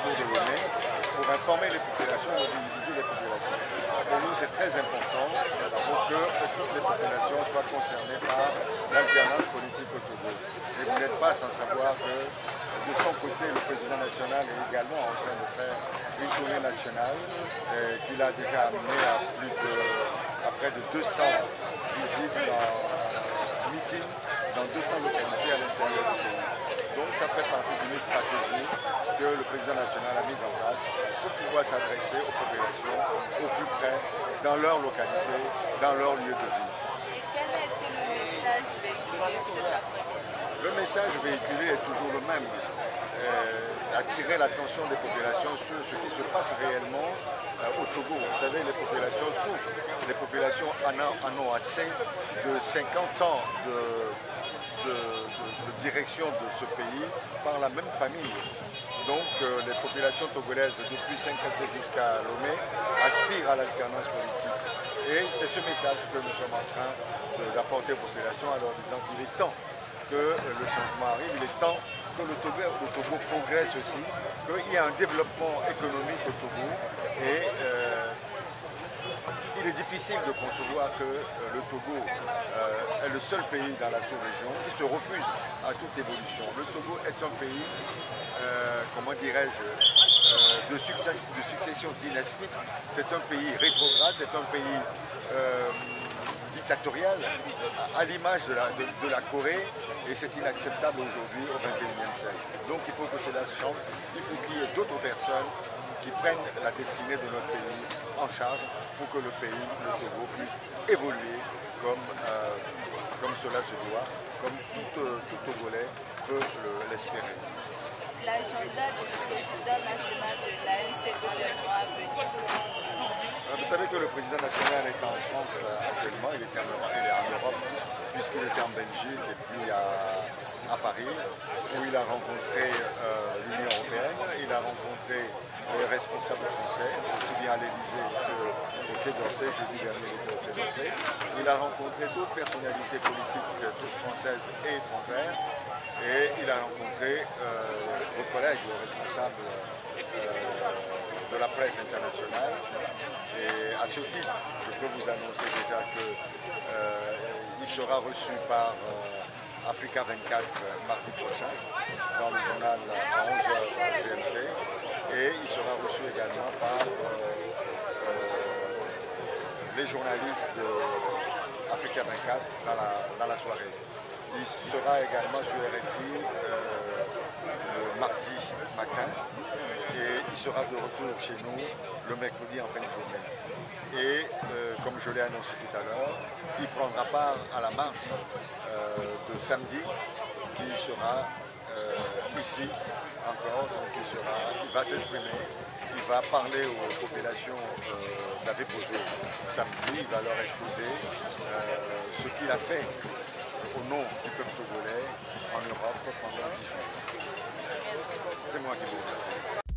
autour de Lomé pour informer les populations et mobiliser les populations. Pour nous, c'est très important pour que toutes les populations soient concernées par l'alternance politique au Togo. Et vous n'êtes pas sans savoir que de son côté, le président national est également en train de faire une tournée nationale qu'il a déjà amené à près de 200 visites meetings dans 200 localités à l'intérieur du pays. Donc ça fait partie d'une stratégie que le président national a mise en place pour pouvoir s'adresser aux populations au plus près, dans leur localité, dans leur lieu de vie. Et quel a été le message véhiculé cet après-midi? Le message véhiculé est toujours le même. Attirer l'attention des populations sur ce qui se passe réellement au Togo. Vous savez, les populations souffrent. Les populations en ont assez de 50 ans de direction de ce pays par la même famille. Donc les populations togolaises, depuis 5 ans jusqu'à Lomé, aspirent à l'alternance politique. Et c'est ce message que nous sommes en train d'apporter aux populations en leur disant qu'il est temps que le changement arrive, il est temps que le Togo progresse aussi, qu'il y ait un développement économique au Togo et il est difficile de concevoir que le Togo est le seul pays dans la sous-région qui se refuse à toute évolution. Le Togo est un pays, comment dirais-je, de succession dynastique. C'est un pays rétrograde, c'est un pays dictatorial, à l'image de la Corée, et c'est inacceptable aujourd'hui au XXIe siècle. Donc il faut que cela change, il faut qu'il y ait d'autres personnes qui prennent la destinée de notre pays en charge pour que le pays, le Togo, puisse évoluer comme cela se doit, comme tout Togolais peut l'espérer. L'agenda du président national de l'ANC prochainement à venir. Vous savez que le président national est en France actuellement, il est en Europe, puisqu'il était en Belgique et puis à Paris, où il a rencontré l'Union européenne, il a rencontré les responsables français, aussi bien à l'Élysée qu'au Quai d'Orsay, jeudi dernier il était au Quai d'Orsay. Il a rencontré d'autres personnalités politiques, toutes françaises et étrangères, et il a rencontré votre collègue, le responsable de la presse internationale. Et à ce titre, je peux vous annoncer déjà qu'il sera reçu par Africa 24 mardi prochain, dans le journal à 11h GMT, et il sera reçu également par les journalistes de Africa 24 dans la soirée. Il sera également sur RFI le mardi matin et il sera de retour chez nous le mercredi en fin de journée. Et comme je l'ai annoncé tout à l'heure, il prendra part à la marche de samedi qui sera ici encore, donc il va s'exprimer, il va parler aux populations d'Avé-Pozo samedi, il va leur exposer ce qu'il a fait au nom du peuple togolais en Europe pendant 10 jours. C'est moi qui vous remercie.